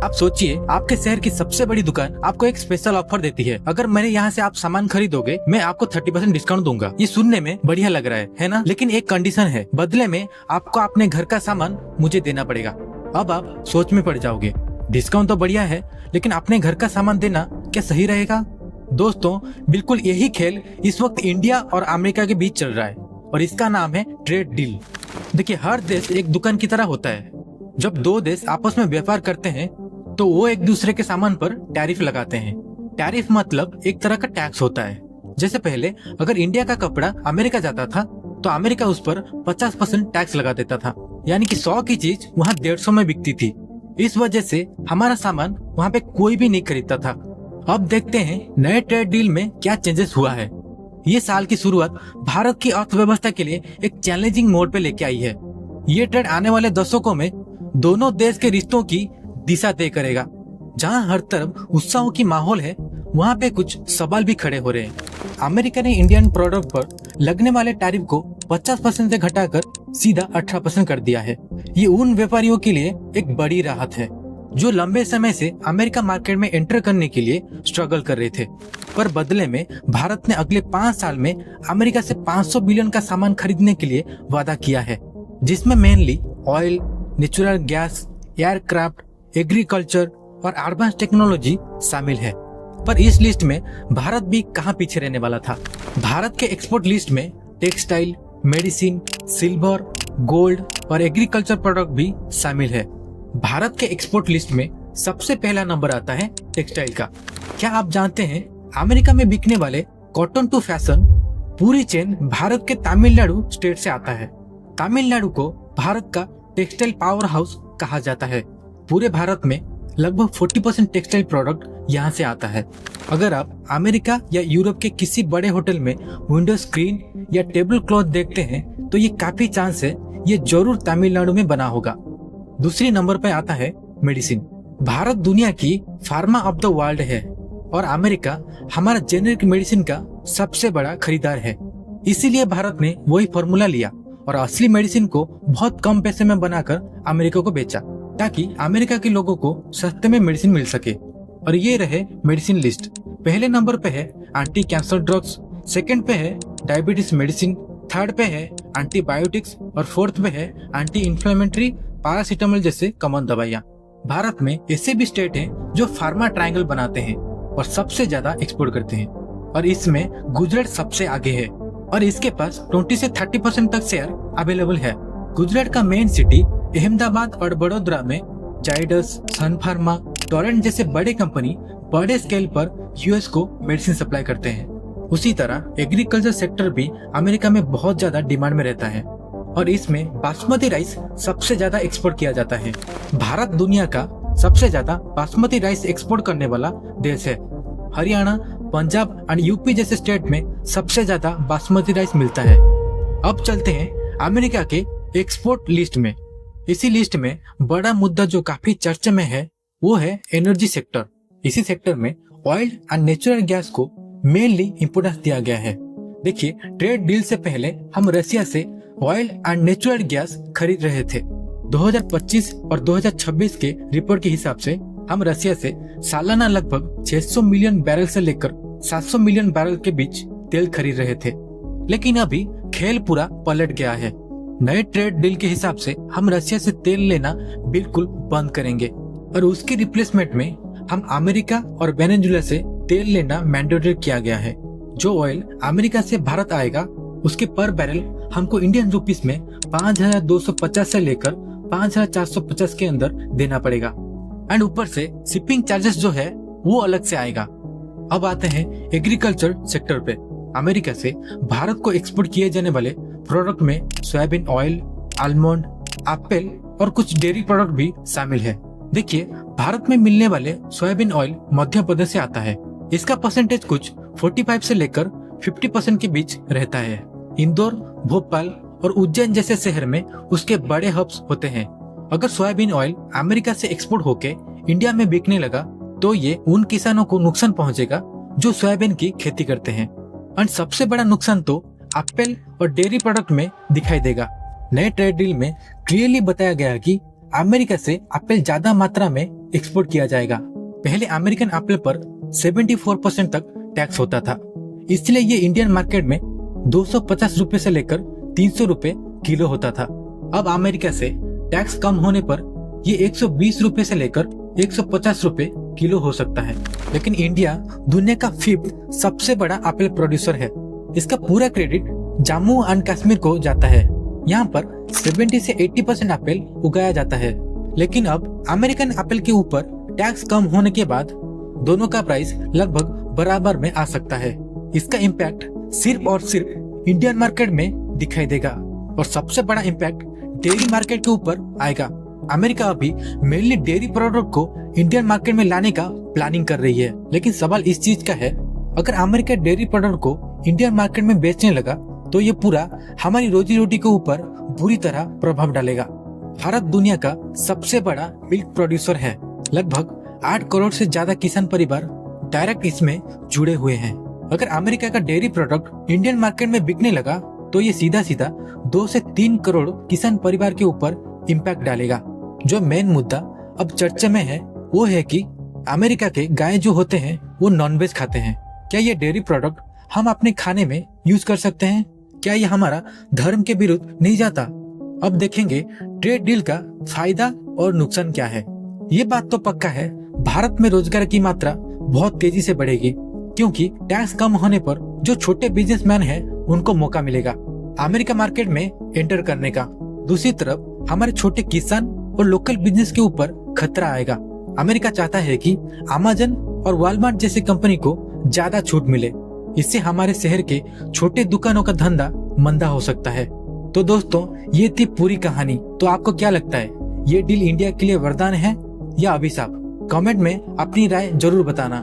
आप सोचिए, आपके शहर की सबसे बड़ी दुकान आपको एक स्पेशल ऑफर देती है, अगर मेरे यहाँ से आप सामान खरीदोगे मैं आपको 30% डिस्काउंट दूंगा। ये सुनने में बढ़िया लग रहा है ना? लेकिन एक कंडीशन है, बदले में आपको अपने घर का सामान मुझे देना पड़ेगा। अब आप सोच में पड़ जाओगे, डिस्काउंट तो बढ़िया है लेकिन अपने घर का सामान देना क्या सही रहेगा? दोस्तों, बिल्कुल यही खेल इस वक्त इंडिया और अमेरिका के बीच चल रहा है और इसका नाम है ट्रेड डील। देखिए, हर देश एक दुकान की तरह होता है। जब दो देश आपस में व्यापार करते हैं तो वो एक दूसरे के सामान पर टैरिफ लगाते हैं। टैरिफ मतलब एक तरह का टैक्स होता है। जैसे पहले अगर इंडिया का कपड़ा अमेरिका जाता था तो अमेरिका उस पर 50% टैक्स लगा देता था, यानी कि 100 की चीज वहाँ 150 में बिकती थी। इस वजह से हमारा सामान वहाँ पे कोई भी नहीं खरीदता था। अब देखते हैं नए ट्रेड डील में क्या चेंजेस हुआ है। ये साल की शुरुआत भारत की अर्थव्यवस्था के लिए एक चैलेंजिंग मोड पे लेके आई है। ये ट्रेड आने वाले दशकों में दोनों देश के रिश्तों की दिशा तय करेगा। जहां हर तरफ उत्साह की माहौल है, वहां पे कुछ सवाल भी खड़े हो रहे हैं। अमेरिका ने इंडियन प्रोडक्ट पर लगने वाले टैरिफ को 50% से घटाकर सीधा 18% कर दिया है। ये उन व्यापारियों के लिए एक बड़ी राहत है जो लंबे समय से अमेरिका मार्केट में एंटर करने के लिए स्ट्रगल कर रहे थे। पर बदले में भारत ने अगले 5 साल में अमेरिका से 500 बिलियन का सामान खरीदने के लिए वादा किया है, जिसमें mainly oil, natural gas, aircraft, agriculture और एडवांस टेक्नोलॉजी शामिल है। पर इस लिस्ट में भारत भी कहां पीछे रहने वाला था। भारत के एक्सपोर्ट लिस्ट में टेक्सटाइल, मेडिसिन, सिल्वर, गोल्ड और एग्रीकल्चर प्रोडक्ट भी शामिल है। भारत के एक्सपोर्ट लिस्ट में सबसे पहला नंबर आता है टेक्सटाइल का। क्या आप जानते हैं, अमेरिका में बिकने वाले कॉटन टू फैशन पूरी चेन भारत के तमिलनाडु स्टेट से आता है। तमिलनाडु को भारत का टेक्सटाइल पावर हाउस कहा जाता है। पूरे भारत में लगभग 40% टेक्सटाइल प्रोडक्ट यहाँ से आता है। अगर आप अमेरिका या यूरोप के किसी बड़े होटल में विंडो स्क्रीन या टेबल क्लॉथ देखते हैं तो ये काफी चांस है ये जरूर तमिलनाडु में बना होगा। दूसरी नंबर पे आता है मेडिसिन। भारत दुनिया की फार्मा ऑफ द वर्ल्ड है और अमेरिका हमारा जेनेरिक मेडिसिन का सबसे बड़ा खरीदार है। इसीलिए भारत ने वही फॉर्मूला लिया और असली मेडिसिन को बहुत कम पैसे में बनाकर अमेरिका को बेचा, ताकि अमेरिका के लोगों को सस्ते में मेडिसिन मिल सके। और ये रहे मेडिसिन लिस्ट। पहले नंबर पे है एंटी कैंसर ड्रग्स, सेकंड पे है डायबिटीज मेडिसिन, थर्ड पे है एंटीबायोटिक्स और फोर्थ पे है एंटी इंफ्लेमेटरी पैरासीटामोल जैसे कॉमन दवाइयाँ। भारत में ऐसे भी स्टेट हैं जो फार्मा ट्रायंगल बनाते हैं और सबसे ज्यादा एक्सपोर्ट करते हैं, और इसमें गुजरात सबसे आगे है और इसके पास 20 से 30% तक शेयर अवेलेबल है। गुजरात का मेन सिटी अहमदाबाद और बड़ोदरा में जाइडस, सन फार्मा, टोरेंट जैसे बड़े कंपनी बड़े स्केल पर यूएस को मेडिसिन सप्लाई करते हैं। उसी तरह एग्रीकल्चर सेक्टर भी अमेरिका में बहुत ज्यादा डिमांड में रहता है और इसमें बासमती राइस सबसे ज्यादा एक्सपोर्ट किया जाता है। भारत दुनिया का सबसे ज्यादा बासमती राइस एक्सपोर्ट करने वाला देश है। हरियाणा, पंजाब और यूपी जैसे स्टेट में सबसे ज्यादा बासमती राइस मिलता है। अब चलते हैं अमेरिका के एक्सपोर्ट लिस्ट में। इसी लिस्ट में बड़ा मुद्दा जो काफी चर्चा में है वो है एनर्जी सेक्टर। इसी सेक्टर में ऑयल और नेचुरल गैस को मेनली इम्पोर्टेंस दिया गया है। देखिए, ट्रेड डील से पहले हम रशिया से ऑयल एंड नेचुरल गैस खरीद रहे थे। 2025 और 2026 के रिपोर्ट के हिसाब से हम रशिया से सालाना लगभग 600 मिलियन बैरल से लेकर 700 मिलियन बैरल के बीच तेल खरीद रहे थे। लेकिन अभी खेल पूरा पलट गया है। नए ट्रेड डील के हिसाब से हम रशिया से तेल लेना बिल्कुल बंद करेंगे और उसके रिप्लेसमेंट में हम अमेरिका और वेनेजुएला से तेल लेना मैंडेटरी किया गया है। जो ऑयल अमेरिका से भारत आएगा उसके पर बैरल हमको इंडियन रुपीस में 5,250 से लेकर 5,450 के अंदर देना पड़ेगा एंड ऊपर से शिपिंग चार्जेस जो है वो अलग से आएगा। अब आते हैं एग्रीकल्चर सेक्टर पे। अमेरिका से भारत को एक्सपोर्ट किए जाने वाले प्रोडक्ट में सोयाबीन ऑयल, आलमंड, एप्पल और कुछ डेयरी प्रोडक्ट भी शामिल है। देखिए, भारत में मिलने वाले सोयाबीन ऑयल मध्य प्रदेश से आता है। इसका परसेंटेज कुछ 45 से लेकर 50% के बीच रहता है। इंदौर, भोपाल और उज्जैन जैसे शहर में उसके बड़े हब्स होते हैं। अगर सोयाबीन ऑयल अमेरिका से एक्सपोर्ट होके इंडिया में बिकने लगा तो ये उन किसानों को नुकसान पहुंचेगा जो सोयाबीन की खेती करते हैं। और सबसे बड़ा नुकसान तो एप्पल और डेयरी प्रोडक्ट में दिखाई देगा। नए ट्रेड डील में क्लियरली बताया गया कि अमेरिका से एप्पल ज्यादा मात्रा में एक्सपोर्ट किया जाएगा। पहले अमेरिकन एप्पल पर 74% तक टैक्स होता था, इसलिए ये इंडियन मार्केट में 250 रुपए से लेकर 300 रुपए किलो होता था। अब अमेरिका से टैक्स कम होने पर ये 120 रुपए से लेकर 150 रुपए किलो हो सकता है। लेकिन इंडिया दुनिया का 5th सबसे बड़ा एप्पल प्रोड्यूसर है। इसका पूरा क्रेडिट जम्मू एंड कश्मीर को जाता है। यहाँ पर 70 से 80% एप्पल उगाया जाता है। लेकिन अब अमेरिकन एप्पल के ऊपर टैक्स कम होने के बाद दोनों का प्राइस लगभग बराबर में आ सकता है। इसका इम्पैक्ट सिर्फ और सिर्फ इंडियन मार्केट में दिखाई देगा और सबसे बड़ा इम्पैक्ट डेयरी मार्केट के ऊपर आएगा। अमेरिका अभी मेनली डेयरी प्रोडक्ट को इंडियन मार्केट में लाने का प्लानिंग कर रही है। लेकिन सवाल इस चीज का है, अगर अमेरिका डेयरी प्रोडक्ट को इंडियन मार्केट में बेचने लगा तो ये पूरा हमारी रोजी रोटी के ऊपर बुरी तरह प्रभाव डालेगा। भारत दुनिया का सबसे बड़ा मिल्क प्रोड्यूसर है। लगभग 8 करोड़ से ज्यादा किसान परिवार डायरेक्ट इसमें जुड़े हुए हैं। अगर अमेरिका का डेयरी प्रोडक्ट इंडियन मार्केट में बिकने लगा तो ये सीधा सीधा 2 से 3 करोड़ किसान परिवार के ऊपर इम्पैक्ट डालेगा। जो मेन मुद्दा अब चर्चा में है वो है कि अमेरिका के गाय जो होते हैं वो नॉनवेज खाते हैं। क्या ये डेयरी प्रोडक्ट हम अपने खाने में यूज कर सकते हैं? क्या ये हमारा धर्म के विरुद्ध नहीं जाता? अब देखेंगे ट्रेड डील का फायदा और नुकसान क्या है। ये बात तो पक्का है, भारत में रोजगार की मात्रा बहुत तेजी से बढ़ेगी, क्योंकि टैक्स कम होने पर जो छोटे बिजनेसमैन हैं उनको मौका मिलेगा अमेरिका मार्केट में एंटर करने का। दूसरी तरफ हमारे छोटे किसान और लोकल बिजनेस के ऊपर खतरा आएगा। अमेरिका चाहता है कि अमेज़न और वॉलमार्ट जैसी कंपनी को ज्यादा छूट मिले। इससे हमारे शहर के छोटे दुकानों का धंधा मंदा हो सकता है। तो दोस्तों, ये थी पूरी कहानी। तो आपको क्या लगता है, ये डील इंडिया के लिए वरदान है या अभिशाप? कमेंट में अपनी राय जरूर बताना।